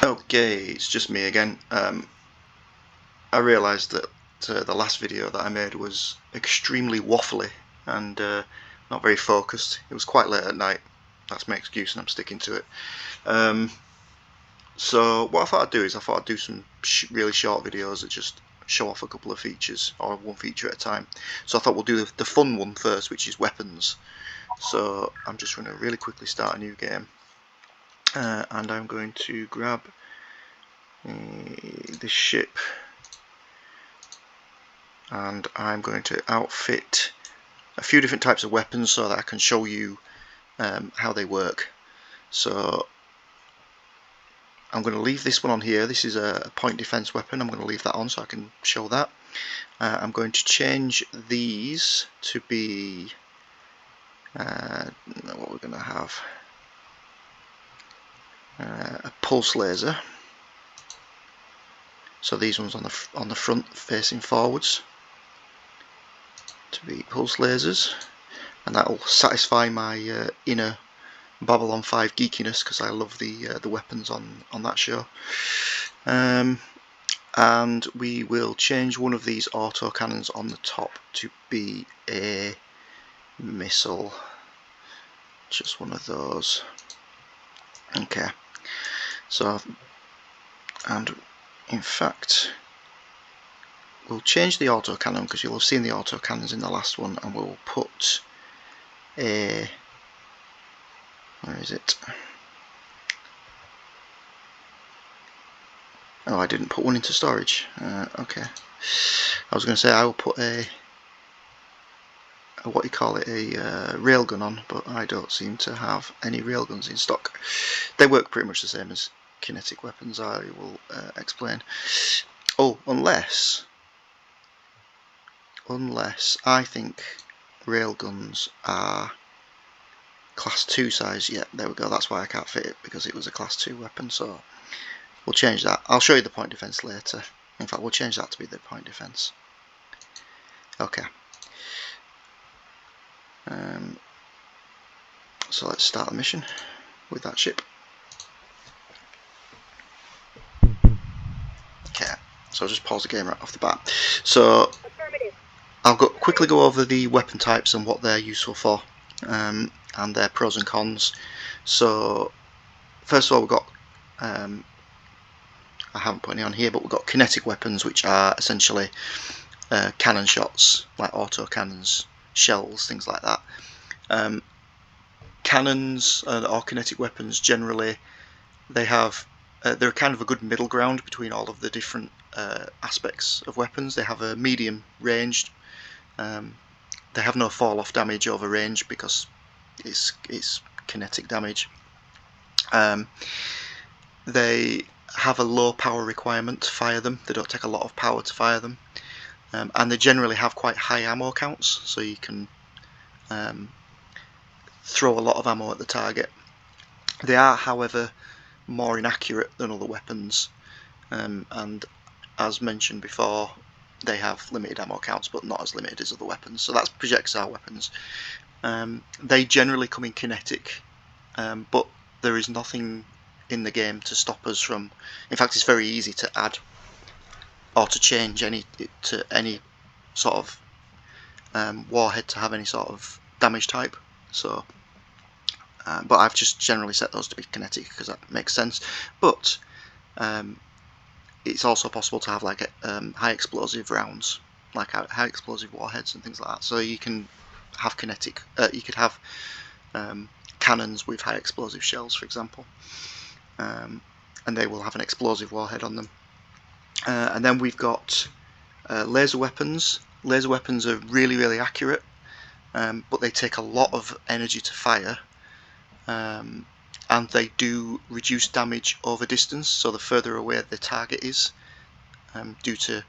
Okay, it's just me again. I realised that the last video that I made was extremely waffly and not very focused. It was quite late at night. That's my excuse and I'm sticking to it. So what I thought I'd do is I'd do some really short videos that just show off a couple of features, or one feature at a time. So I thought we'll do the fun one first, which is weapons. So I'm just going to really quickly start a new game. And I'm going to grab this ship, and I'm going to outfit a few different types of weapons so that I can show you how they work. So I'm going to leave this one on here. This is a point defense weapon. I'm going to leave that on so I can show that. I'm going to change these to be what we're going to have, a pulse laser. So these ones on the front facing forwards to be pulse lasers, and that will satisfy my inner Babylon 5 geekiness, because I love the weapons on that show. And we will change one of these auto cannons on the top to be a missile, just one of those. Okay, so, and in fact we'll change the auto cannon, because you'll have seen the auto cannons in the last one, and we'll put a, where is it? Oh, I didn't put one into storage. Okay, I was going to say I will put a what you call it, a railgun on, but I don't seem to have any railguns in stock. They work pretty much the same as kinetic weapons, I will explain. Oh, unless I think railguns are class 2 size. Yeah, there we go, that's why I can't fit it, because it was a class 2 weapon. So we'll change that. I'll show you the point defense later. In fact, we'll change that to be the point defense. Okay. So let's start the mission with that ship. Okay, so I'll just pause the game right off the bat. So I'll quickly go over the weapon types and what they're useful for, and their pros and cons. So first of all, we've got, I haven't put any on here, but we've got kinetic weapons, which are essentially cannon shots, like auto cannons, shells, things like that. Cannons or kinetic weapons, generally they have they're kind of a good middle ground between all of the different aspects of weapons. They have a medium range. They have no fall off damage over range because it's kinetic damage. They have a low power requirement to fire them. They don't take a lot of power to fire them, and they generally have quite high ammo counts, so you can throw a lot of ammo at the target. They are, however, more inaccurate than other weapons, and as mentioned before, they have limited ammo counts, but not as limited as other weapons. So that's projectile weapons. They generally come in kinetic, but there is nothing in the game to stop us from. In fact, it's very easy to add or to change any sort of warhead to have any sort of damage type. So, but I've just generally set those to be kinetic because that makes sense. But it's also possible to have like high explosive rounds, like high explosive warheads and things like that. So you can have kinetic. You could have cannons with high explosive shells, for example, and they will have an explosive warhead on them. And then we've got laser weapons. Laser weapons are really accurate, but they take a lot of energy to fire, and they do reduce damage over distance, so the further away the target is, due to,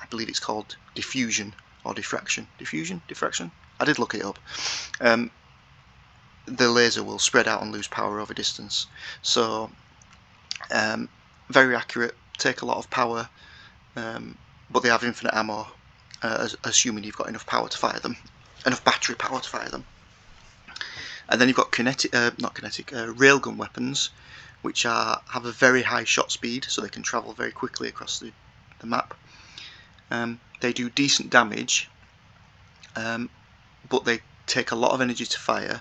I believe it's called diffusion or diffraction. Diffraction? I did look it up. The laser will spread out and lose power over distance. So very accurate, take a lot of power, but they have infinite ammo, assuming you've got enough power to fire them, enough battery power to fire them. And then you've got railgun weapons, which have a very high shot speed, so they can travel very quickly across the map. They do decent damage, but they take a lot of energy to fire,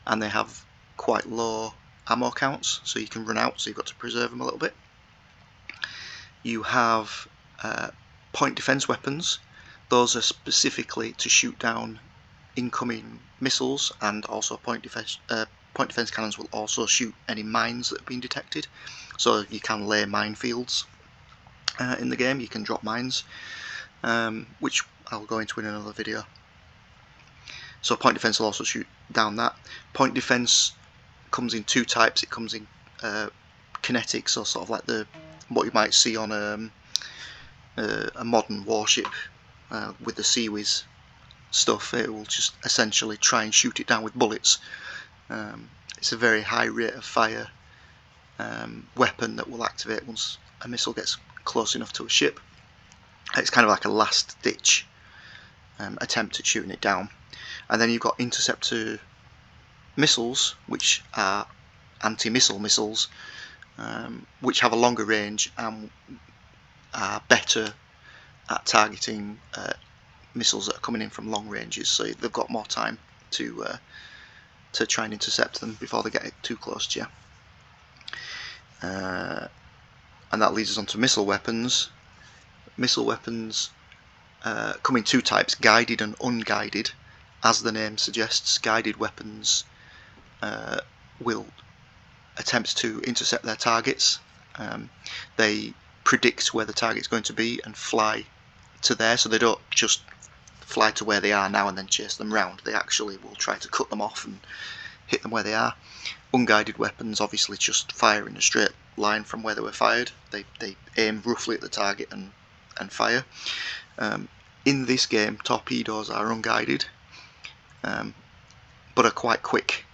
and they have quite low ammo counts, so you can run out, so you've got to preserve them a little bit. You have point defense weapons. Those are specifically to shoot down incoming missiles, and also point defense cannons will also shoot any mines that have been detected. So you can lay minefields in the game. You can drop mines, which I'll go into in another video. So point defense will also shoot down that. Point defense comes in two types. It comes in kinetic, so sort of like what you might see on a modern warship with the CIWS stuff. It will just essentially try and shoot it down with bullets. It's a very high rate of fire weapon that will activate once a missile gets close enough to a ship. It's kind of like a last ditch attempt at shooting it down. And then you've got interceptor missiles, which are anti-missile missiles, which have a longer range and are better at targeting missiles that are coming in from long ranges, so they've got more time to try and intercept them before they get too close to you. And that leads us on to missile weapons. Missile weapons come in two types, guided and unguided. As the name suggests, guided weapons will attempt to intercept their targets. They predict where the target's going to be and fly to there, so they don't just fly to where they are now and then chase them round. They actually will try to cut them off and hit them where they are. Unguided weapons obviously just fire in a straight line from where they were fired. They aim roughly at the target and fire. In this game, torpedoes are unguided, but are quite quick.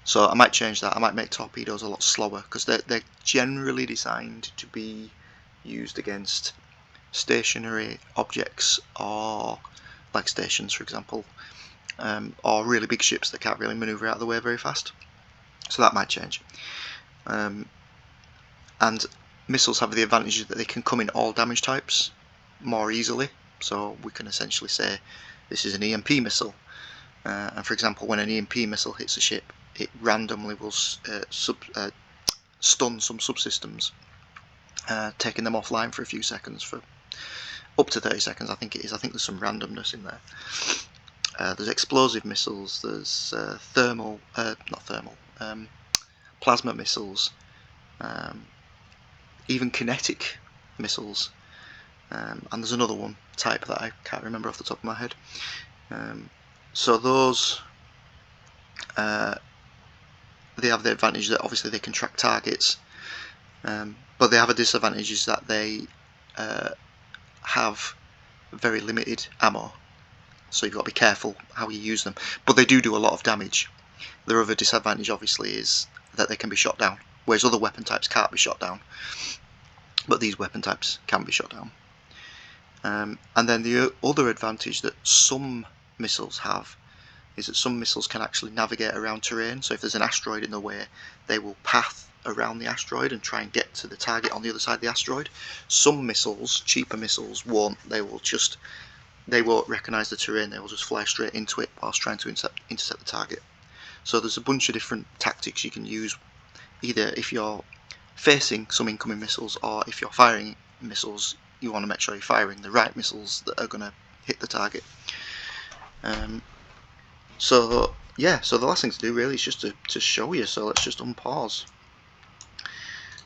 So I might change that. I might make torpedoes a lot slower, because they're generally designed to be used against stationary objects, or like stations, for example, or really big ships that can't really manoeuvre out of the way very fast. So that might change. And missiles have the advantage that they can come in all damage types more easily. So we can essentially say this is an EMP missile, and for example, when an EMP missile hits a ship, it randomly will stun some subsystems, taking them offline for a few seconds, for up to 30 seconds I think it is. I think there's some randomness in there. There's explosive missiles, there's plasma missiles, even kinetic missiles, and there's another one type that I can't remember off the top of my head. So those they have the advantage that obviously they can track targets, but they have a disadvantage, is that they have very limited ammo, so you've got to be careful how you use them, but they do a lot of damage. Their other disadvantage obviously is that they can be shot down, whereas other weapon types can't be shot down, but these weapon types can be shot down. And then the other advantage that some missiles have is that some missiles can actually navigate around terrain. So if there's an asteroid in the way, they will path around the asteroid and try and get to the target on the other side of the asteroid. Some missiles, cheaper missiles, won't. They won't recognise the terrain. They will just fly straight into it whilst trying to intercept the target. So there's a bunch of different tactics you can use, either if you're facing some incoming missiles, or if you're firing missiles, you want to make sure you're firing the right missiles that are going to hit the target. So yeah, so the last thing to do really is just to show you, so let's just unpause.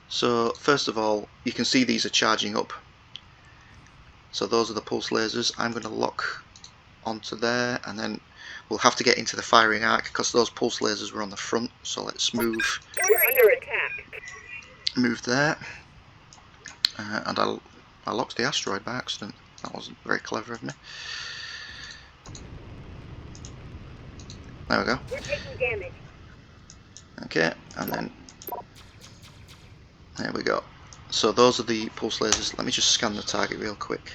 So first of all, you can see these are charging up. So those are the pulse lasers. I'm going to lock onto there, and then we'll have to get into the firing arc because those pulse lasers were on the front. So let's move. We're under attack. Move there, and I locked the asteroid by accident. That wasn't very clever of me. There we go. We're taking damage. Okay, and then there we go. So those are the pulse lasers. Let me just scan the target real quick.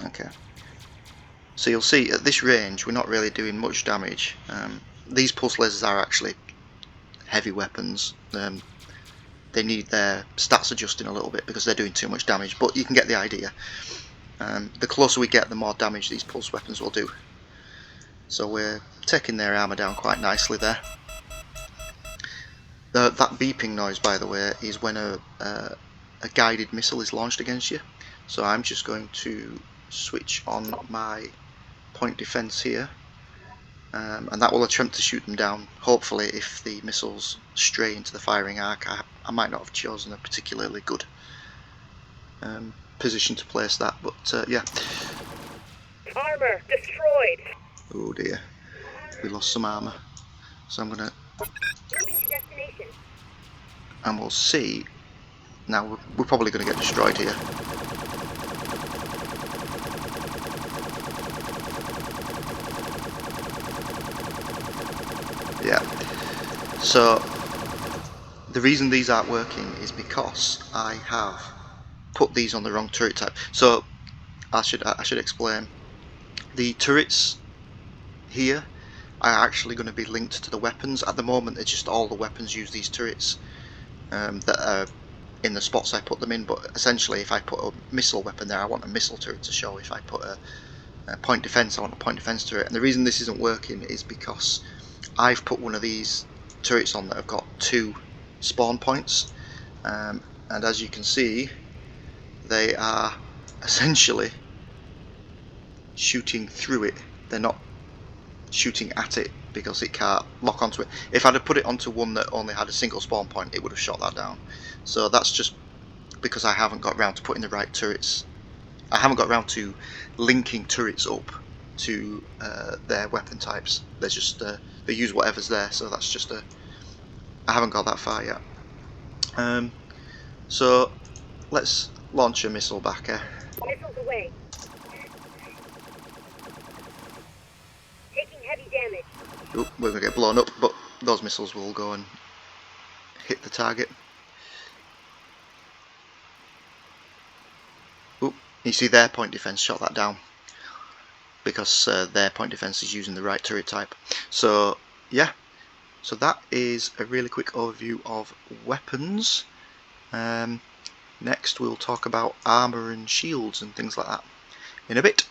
Okay. So you'll see at this range we're not really doing much damage. These pulse lasers are actually heavy weapons. They need their stats adjusting a little bit because they're doing too much damage, but you can get the idea. The closer we get, the more damage these pulse weapons will do. So we're taking their armour down quite nicely there. That beeping noise, by the way, is when a guided missile is launched against you. So I'm just going to switch on my point defense here, and that will attempt to shoot them down. Hopefully, if the missiles stray into the firing arc, I might not have chosen a particularly good position to place that, but yeah. Armor destroyed. Oh dear, we lost some armour. So I'm gonna, Moving to destination. and we'll see. Now we're probably going to get destroyed here. Yeah. So the reason these aren't working is because I have put these on the wrong turret type. So I should explain. The turrets here are actually going to be linked to the weapons. At the moment, it's just all the weapons use these turrets that are in the spots I put them in. But essentially, if I put a missile weapon there, I want a missile turret to show. If I put a point defense, I want a point defense turret. And the reason this isn't working is because I've put one of these turrets on that have got 2 spawn points, and as you can see, they are essentially shooting through it. They're not shooting at it because it can't lock onto it. If I'd have put it onto one that only had a single spawn point, it would have shot that down. So that's just because I haven't got around to putting the right turrets. I haven't got around to linking turrets up to their weapon types. They're just they use whatever's there. So that's just I haven't got that far yet. So let's launch a missile back here. Missiles away. Taking heavy damage. Oop, we're going to get blown up, but those missiles will go and hit the target. Oop, you see their point defense shot that down because their point defense is using the right turret type. So yeah, so that is a really quick overview of weapons. Next we'll talk about armour and shields and things like that in a bit.